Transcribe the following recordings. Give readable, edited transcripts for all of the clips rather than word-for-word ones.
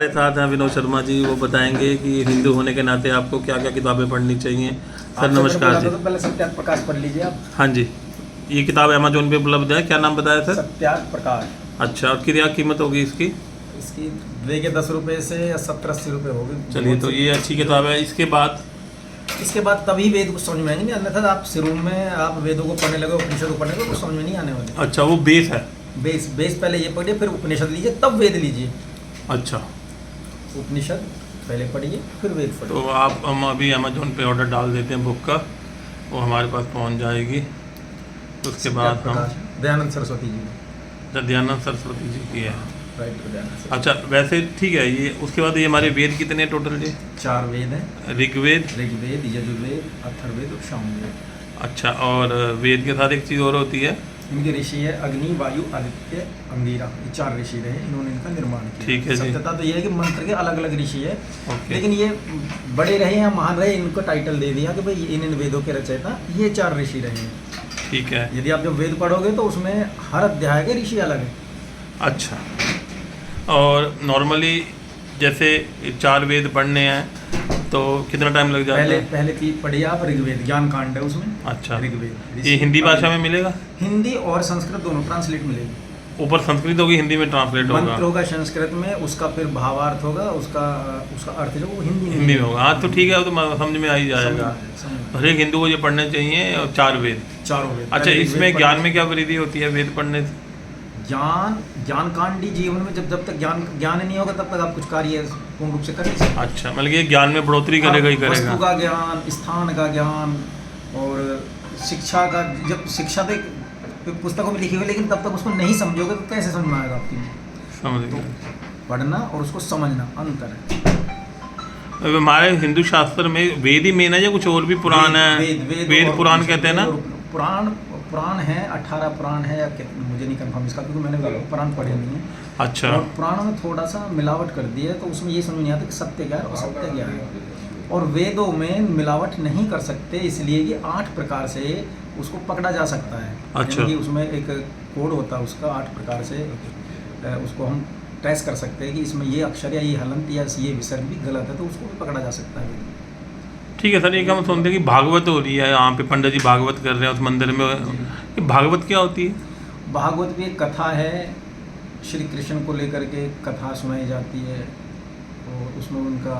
मेरे साथ हैं विनोद शर्मा जी। वो बताएंगे कि हिंदू होने के नाते आपको क्या क्या किताबें पढ़नी चाहिए। सर नमस्कार जी। तो पहले सत्यार्थ प्रकाश पढ़ लीजिए आप। हाँ जी, ये किताब अमेजोन पे उपलब्ध है। क्या नाम बताया सर? सत्यार्थ प्रकाश। अच्छा, और क्या कीमत होगी इसकी? इसकी देखिए 10 रुपये से या 70-80 रुपये होगी। चलिए, तो ये अच्छी किताब है। इसके बाद तभी वेद कुछ समझ में आएंगे, नहीं अन्यथा आप शुरू में आप वेदों को पढ़ने लगे, उपनिषद को पढ़ने लगे, कुछ समझ में नहीं आने वाले। अच्छा, वो बेस है। बेस पहले ये पढ़िए, फिर उपनिषद लीजिए, तब वेद लीजिए। अच्छा, उपनिषद पहले पढ़िए, फिर वेद पढ़िए। तो हम अभी अमेजोन पे ऑर्डर डाल देते हैं बुक का, वो हमारे पास पहुंच जाएगी। तो उसके बाद हम दयानंद सरस्वती जी, दयानंद सरस्वती जी की है। राइट, दयानंद। अच्छा, वैसे ठीक है। ये उसके बाद ये हमारे वेद कितने टोटल जी? 4 वेद हैं। ऋग्वेद, यजुर्वेद, अथर्ववेद और सामवेद। अच्छा, और वेद के साथ एक चीज़ और होती है। इनके ऋषि है अग्नि, वायु, आदित्य, अंगिरा। ये 4 ऋषि रहे, इन्होंने इनका निर्माण किया। ठीक है जी। सत्यता तो ये है कि मंत्र के अलग अलग ऋषि है, ओके। लेकिन ये बड़े रहे या महान रहे, इनको टाइटल दे दिया कि भाई इन वेदों के रचयिता ये 4 ऋषि रहे हैं। ठीक है। यदि आप जब वेद पढ़ोगे तो उसमें हर अध्याय के ऋषि अलग है। अच्छा, और नॉर्मली जैसे 4 वेद पढ़ने हैं तो कितना टाइम लग जाता है? पहले पढ़िए आप ऋग्वेद, ज्ञान कांड है उसमें। अच्छा, ऋग्वेद ये हिंदी भाषा में मिलेगा? हिंदी और संस्कृत दोनों ट्रांसलेट मिलेगी। ऊपर संस्कृत होगी, हिंदी में ट्रांसलेट होगा। मंत्र होगा संस्कृत में, उसका फिर भावार्थ होगा, उसका अर्थ जो वो हिंदी में होगा। हाँ, तो ठीक है, वो तो समझ में आ ही जाएगा। हर एक हिंदू को ये पढ़ने चाहिए, और 4 वेद। चारों वेद। अच्छा, इसमें ज्ञान में क्या वृद्धि होती है वेद पढ़ने से? ज्ञान कांडी जीवन में जब तक ज्ञान नहीं होगा तब तक आप कुछ कार्य पूर्ण रूप से कर नहीं सकते। अच्छा, मतलब ये ज्ञान में बढ़ोतरी करेगा ही करेगा। वस्तु का ज्ञान, स्थान का ज्ञान और शिक्षा का। जब शिक्षा तो पुस्तकों में लिखी हुई, लेकिन तब तक उसको नहीं समझोगे तो कैसे समझ में आएगा आपकी? समझ गया। पढ़ना और उसको समझना अंतर है। हमारे हिंदू शास्त्र में वेद ही मेन है या कुछ और भी पुराण है? वेद पुराण कहते हैं ना? पुराण है, 18 पुराण है या मुझे नहीं कंफर्म इसका, क्योंकि मैंने पुराण पढ़े नहीं है। अच्छा। और पुराणों में थोड़ा सा मिलावट कर दी है, तो उसमें ये समझ नहीं आता कि सत्य क्या है और असत्य क्या है। और वेदों में मिलावट नहीं कर सकते, इसलिए कि 8 प्रकार से उसको पकड़ा जा सकता है। अच्छा। कि उसमें एक कोड होता है उसका, 8 प्रकार से उसको हम ट्रेस कर सकते हैं कि इसमें ये अक्षर या ये हलंत या ये विसर्ग भी गलत है, तो उसको भी पकड़ा जा सकता है। ठीक है सर, ये हम सुनते हैं कि भागवत हो रही है यहाँ पे, पंडित जी भागवत कर रहे हैं उस मंदिर में। ये भागवत क्या होती है? भागवत भी एक कथा है, श्री कृष्ण को लेकर के कथा सुनाई जाती है, और उसमें उनका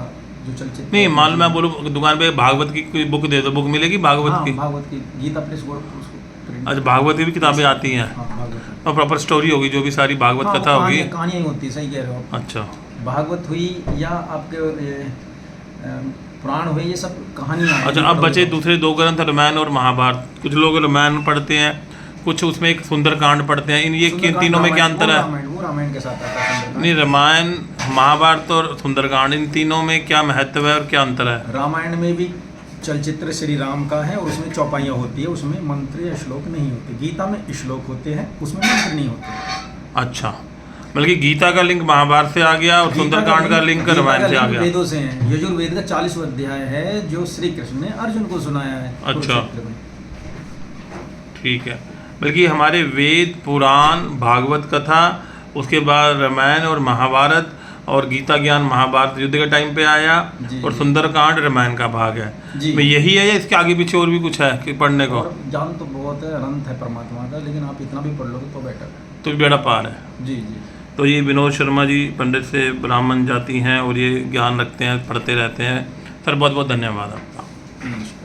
जो चलचित्र। नहीं, मान लो मैं बोलूँ दुकान पे भागवत की कोई बुक दे दो, बुक मिलेगी भागवत की? भागवत की गीता प्रेस गोरखपुर। अच्छा, भागवत की भी किताबें आती हैं? और प्रॉपर स्टोरी होगी, जो भी सारी भागवत कथा होगी, कहानियाँ होती है। सही कह रहे हो। अच्छा, भागवत हुई या आपके पुराण हुए, ये सब कहानियाँ। अच्छा, अब बचे दूसरे 2 ग्रंथ, रामायण और महाभारत। कुछ लोग रामायण पढ़ते हैं, कुछ उसमें एक सुंदरकांड पढ़ते हैं। इन ये तीनों में क्या अंतर है? वो रामायण के साथ आता है। नहीं, रामायण, महाभारत और सुंदरकांड, इन तीनों में क्या महत्व है और क्या अंतर है? रामायण में भी चलचित्र श्री राम का है, और उसमें चौपाइयाँ होती है, उसमें मंत्र या श्लोक नहीं होते। गीता में श्लोक होते हैं, उसमें मंत्र नहीं होते। अच्छा, बल्कि गीता का लिंक महाभारत से आ गया और सुंदरकांड का लिंक रामायण से आ गया। वेदों से हैं। यजुर्वेद का 40वां अध्याय है जो श्री कृष्ण ने अर्जुन को सुनाया है। अच्छा, ठीक है। बल्कि हमारे वेद, पुराण, भागवत कथा, उसके बाद रामायण और महाभारत, और गीता ज्ञान महाभारत युद्ध के टाइम पे आया, और सुंदरकांड रामायण का भाग है। मैं यही है या इसके आगे पीछे और भी कुछ है कि पढ़ने को? ज्ञान तो बहुत है, अनंत है परमात्मा का, लेकिन आप इतना भी पढ़ लोगे तो बेटर है, तो बेड़ा पार है। जी। तो ये विनोद शर्मा जी पंडित से ब्राह्मण जाति हैं, और ये ज्ञान रखते हैं, पढ़ते रहते हैं। सर बहुत बहुत धन्यवाद आपका। नमस्कार।